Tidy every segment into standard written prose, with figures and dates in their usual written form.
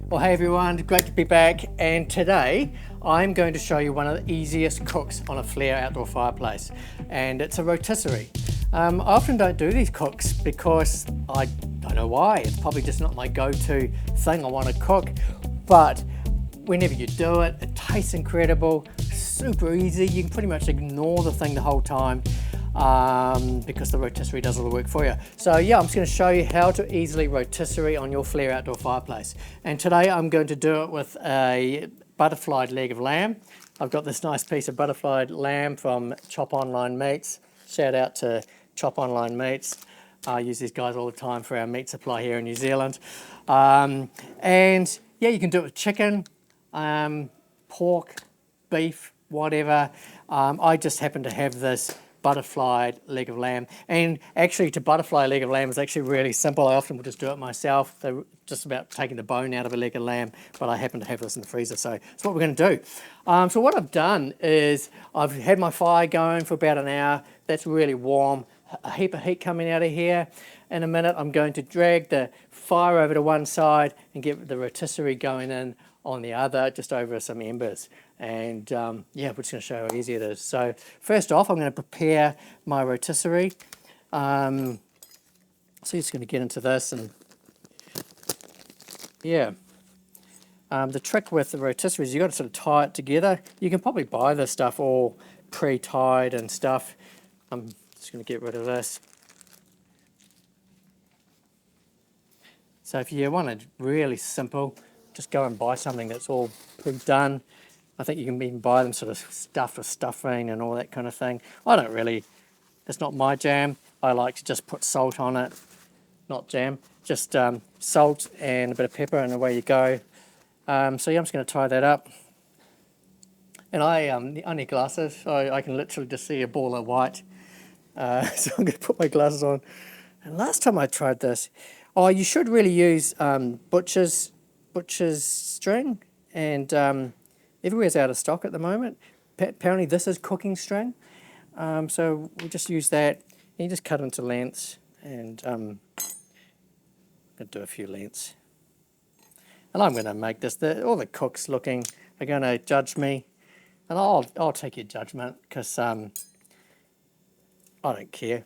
Well, hey everyone, great to be back, and today I'm going to show you one of the easiest cooks on a Flare outdoor fireplace, and it's a rotisserie. I often don't do these cooks because I don't know why. It's probably just not my go-to thing I want to cook, but whenever you do it, it tastes incredible, super easy. You can pretty much ignore the thing the whole time because the rotisserie does all the work for you. So yeah, I'm just going to show you how to easily rotisserie on your Flare outdoor fireplace. And today I'm going to do it with a butterflied leg of lamb. I've got this nice piece of butterflied lamb from Chop Online Meats. Shout out to Chop Online Meats. I use these guys all the time for our meat supply here in New Zealand. And yeah, you can do it with chicken, pork, beef, whatever. I just happen to have this butterflied leg of lamb, and actually to butterfly a leg of lamb is actually really simple. I often will just do it myself. They're just about taking the bone out of a leg of lamb, but I happen to have this in the freezer, so that's what we're going to do. So what I've done is I've had my fire going for about an hour. That's really warm, a heap of heat coming out of here. In a minute I'm going to drag the fire over to one side and get the rotisserie going in on the other, just over some embers. And yeah, we're just going to show how easy it is. So first off, I'm going to prepare my rotisserie. So just going to get into this, and yeah. The trick with the rotisserie is you've got to sort of tie it together. You can probably buy this stuff all pre-tied and stuff. I'm just going to get rid of this. So if you want it really simple, just go and buy something that's all pre-done. I think you can even buy them sort of stuffed with stuffing and all that kind of thing. I don't really, it's not my jam. I like to just put salt on it, not jam, just salt and a bit of pepper, and away you go. So yeah, I'm just going to tie that up. And I need glasses, so I can literally just see a ball of white. So I'm going to put my glasses on. And last time I tried this, oh, you should really use butcher's string, and everywhere's out of stock at the moment. Apparently this is cooking string, so we'll just use that. You just cut into lengths, and I'm going to do a few lengths. And I'm going to make this, all the cooks looking are going to judge me, and I'll take your judgment, because I don't care,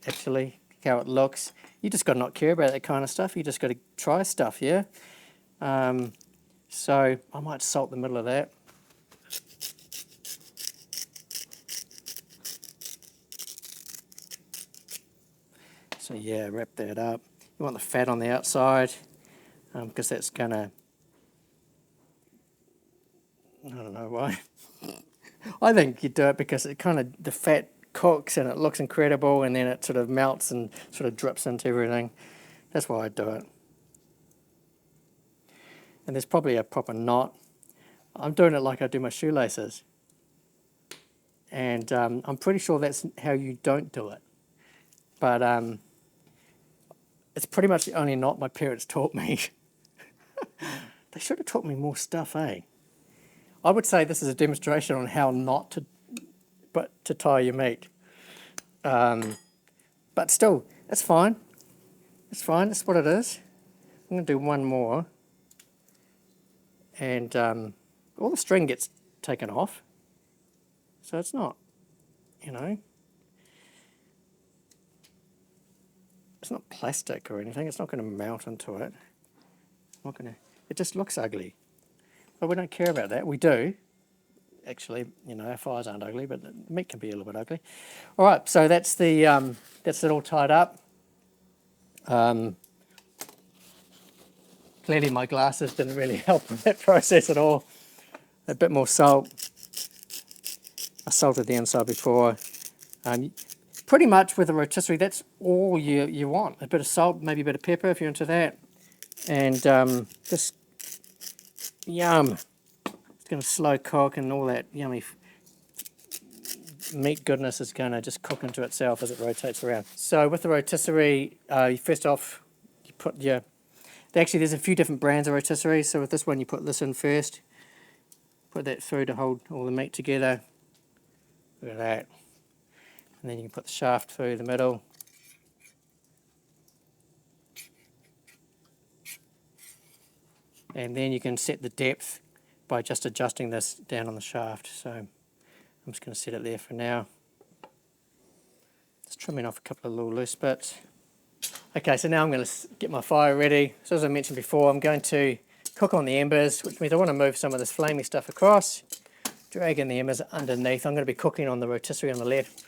actually, how it looks. You just got to not care about that kind of stuff. You just got to try stuff, yeah? So I might salt the middle of that. So yeah, wrap that up. You want the fat on the outside, because that's gonna, I don't know why. I think you do it because it kind of, the fat cooks and it looks incredible, and then it sort of melts and sort of drips into everything. That's why I do it. And there's probably a proper knot. I'm doing it like I do my shoelaces. And I'm pretty sure that's how you don't do it. But it's pretty much the only knot my parents taught me. They should have taught me more stuff, eh? I would say this is a demonstration on how not to tie your meat. But still, it's fine. It's fine, that's what it is. I'm going to do one more. And all the string gets taken off, so it's not, you know, it's not plastic or anything. It's not going to melt into it. Not going to. It just looks ugly, but we don't care about that. We do, actually. You know, our fires aren't ugly, but the meat can be a little bit ugly. All right, so that's it all tied up. Clearly my glasses didn't really help with that process at all. A bit more salt. I salted the inside before. Pretty much with a rotisserie, that's all you want. A bit of salt, maybe a bit of pepper if you're into that. And just yum. It's going to slow cook, and all that yummy meat goodness is going to just cook into itself as it rotates around. So with the rotisserie, first off, you put your... Actually, there's a few different brands of rotisserie, so with this one you put this in first. Put that through to hold all the meat together. Look at that. And then you can put the shaft through the middle. And then you can set the depth by just adjusting this down on the shaft. So I'm just going to set it there for now. Just trimming off a couple of little loose bits. Okay, so now I'm going to get my fire ready. So as I mentioned before, I'm going to cook on the embers, which means I want to move some of this flamey stuff across, drag in the embers underneath. I'm going to be cooking on the rotisserie on the left.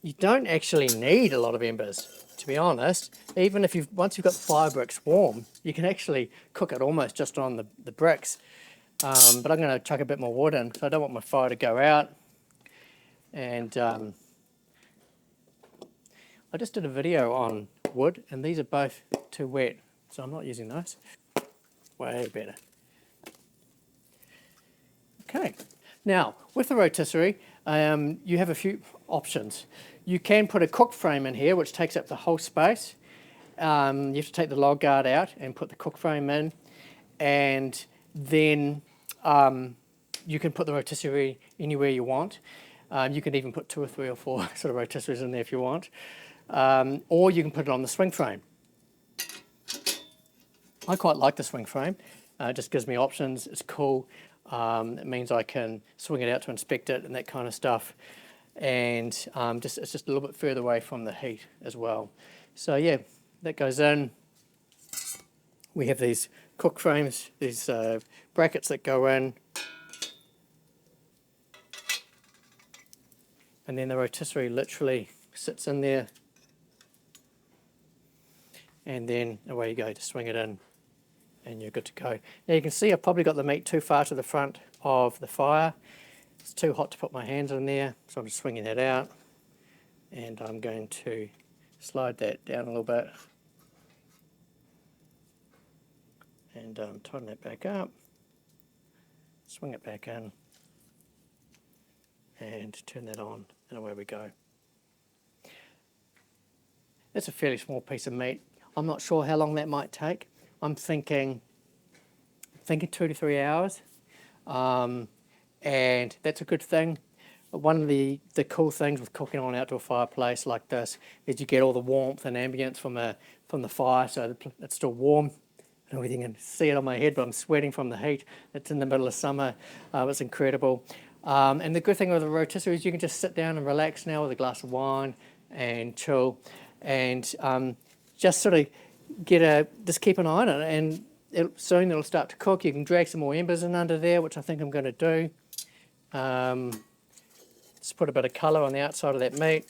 You don't actually need a lot of embers, to be honest. Even if once you've got the fire bricks warm, you can actually cook it almost just on the bricks. But I'm going to chuck a bit more wood in, so I don't want my fire to go out. And I just did a video on wood, and these are both too wet, so I'm not using those. Way better. Okay, now with the rotisserie, you have a few options. You can put a cook frame in here, which takes up the whole space. You have to take the log guard out and put the cook frame in, and then you can put the rotisserie anywhere you want. You can even put 2 or 3 or 4 sort of rotisseries in there if you want. Or you can put it on the swing frame. I quite like the swing frame. It just gives me options. It's cool. It means I can swing it out to inspect it and that kind of stuff. And it's just a little bit further away from the heat as well. So yeah, that goes in. We have these cook frames, these brackets that go in. And then the rotisserie literally sits in there. And then away you go to swing it in, and you're good to go. Now you can see I've probably got the meat too far to the front of the fire. It's too hot to put my hands in there, so I'm just swinging that out. And I'm going to slide that down a little bit. And tighten that back up. Swing it back in. And turn that on, and away we go. It's a fairly small piece of meat. I'm not sure how long that might take. I'm thinking 2 to 3 hours, and that's a good thing. One of the cool things with cooking on an outdoor fireplace like this is you get all the warmth and ambience from the fire, so it's still warm. I don't know if you can see it on my head, but I'm sweating from the heat. It's in the middle of summer. It's incredible. And the good thing with the rotisserie is you can just sit down and relax now with a glass of wine and chill, and just sort of just keep an eye on it, and soon it'll start to cook. You can drag some more embers in under there, which I think I'm going to do. Just put a bit of colour on the outside of that meat,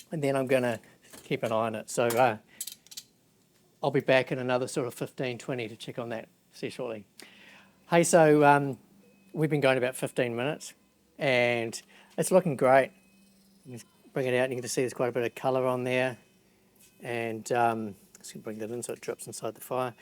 and then I'm going to keep an eye on it. So I'll be back in another sort of 15, 20 to check on that. See you shortly. Hey, so we've been going about 15 minutes, and it's looking great. You can bring it out, and you can see there's quite a bit of colour on there. And just going to bring that in so it drips inside the fire.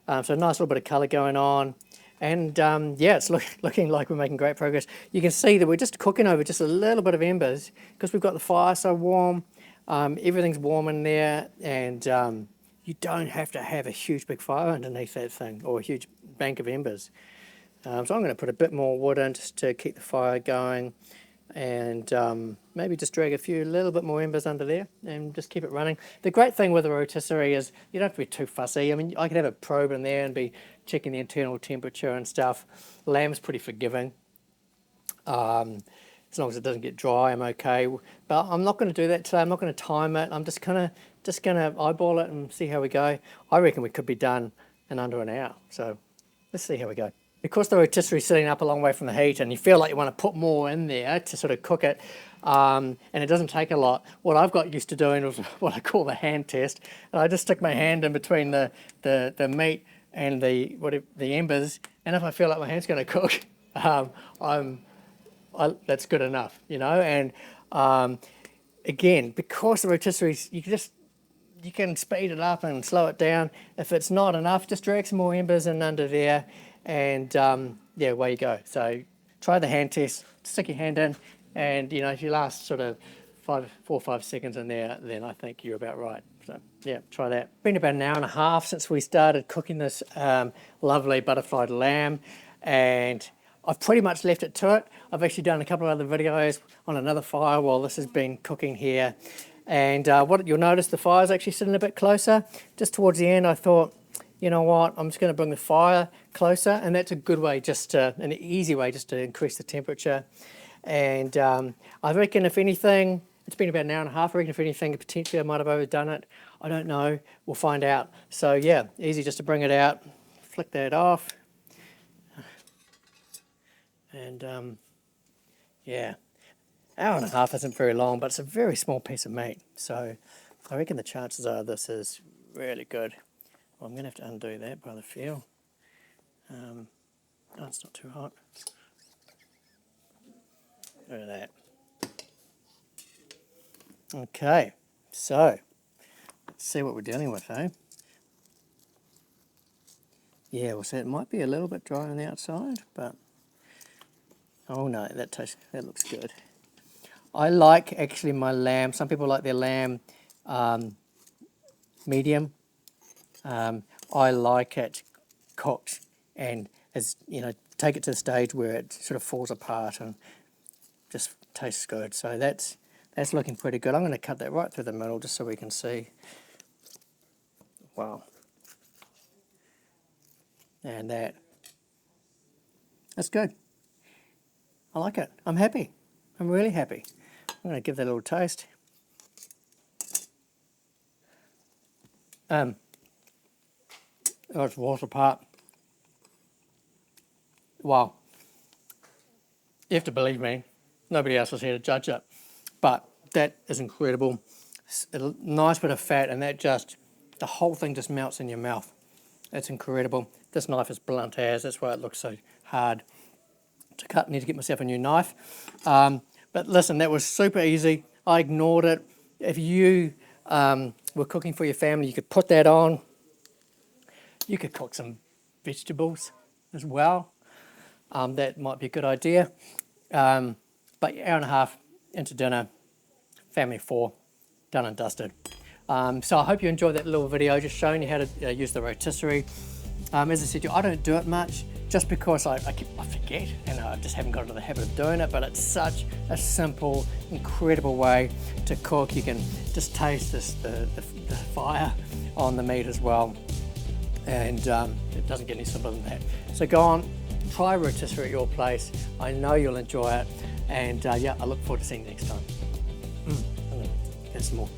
So a nice little bit of colour going on. And yeah, it's looking like we're making great progress. You can see that we're just cooking over just a little bit of embers because we've got the fire so warm. Everything's warm in there, and you don't have to have a huge big fire underneath that thing or a huge bank of embers. So I'm going to put a bit more wood in just to keep the fire going, and maybe just drag a little bit more embers under there and just keep it running. The great thing with a rotisserie is you don't have to be too fussy. I mean, I could have a probe in there and be checking the internal temperature and stuff. Lamb's pretty forgiving. As long as it doesn't get dry, I'm okay. But I'm not going to do that today. I'm not going to time it. I'm just going to eyeball it and see how we go. I reckon we could be done in under an hour. So let's see how we go. Because the rotisserie is sitting up a long way from the heat and you feel like you want to put more in there to sort of cook it, and it doesn't take a lot, what I've got used to doing was what I call the hand test. And I just stick my hand in between the meat and the embers, and if I feel like my hand's going to cook, that's good enough, you know. And again, because the rotisserie, you can speed it up and slow it down. If it's not enough, just drag some more embers in under there, and yeah, away you go. So try the hand test, stick your hand in, and you know, if you last sort of 4 or 5 seconds in there, then I think you're about right. So yeah, try that. It's been about an hour and a half since we started cooking this lovely butterflied lamb, and I've pretty much left it to it. I've actually done a couple of other videos on another fire while this has been cooking here. And what you'll notice, the fire's actually sitting a bit closer. Just towards the end, I thought, you know what, I'm just going to bring the fire closer, and that's a good way, an easy way just to increase the temperature. And I reckon if anything, it's been about an hour and a half. I reckon if anything, potentially I might have overdone it. I don't know. We'll find out. So yeah, easy just to bring it out, flick that off. And yeah, hour and a half isn't very long, but it's a very small piece of meat. So I reckon the chances are this is really good. Well, I'm going to have to undo that by the feel. Oh, it's not too hot. Look at that. Okay, so let's see what we're dealing with, eh? Yeah, well, so it might be a little bit dry on the outside, but oh no, that looks good. I like actually my lamb. Some people like their lamb medium. I like it cooked, and as you know, take it to the stage where it sort of falls apart and just tastes good. So that's looking pretty good. I'm going to cut that right through the middle just so we can see. Wow. And that's good. I like it. I'm happy. I'm really happy. I'm going to give that a little taste. Oh, it's falls apart. Wow. You have to believe me. Nobody else is here to judge it. But that is incredible. It's a nice bit of fat, and the whole thing just melts in your mouth. That's incredible. This knife is blunt as, that's why it looks so hard to cut. I need to get myself a new knife. But listen, that was super easy. I ignored it. If you were cooking for your family, you could put that on. You could cook some vegetables as well. That might be a good idea. But hour and a half into dinner, family of 4, done and dusted. So I hope you enjoyed that little video just showing you how to use the rotisserie. As I said, I don't do it much just because I forget and I just haven't got into the habit of doing it, but it's such a simple, incredible way to cook. You can just taste the fire on the meat as well, and it doesn't get any simpler than that. So go on, try rotisserie at your place. I know you'll enjoy it, and yeah, I look forward to seeing you next time. I'm gonna get some more.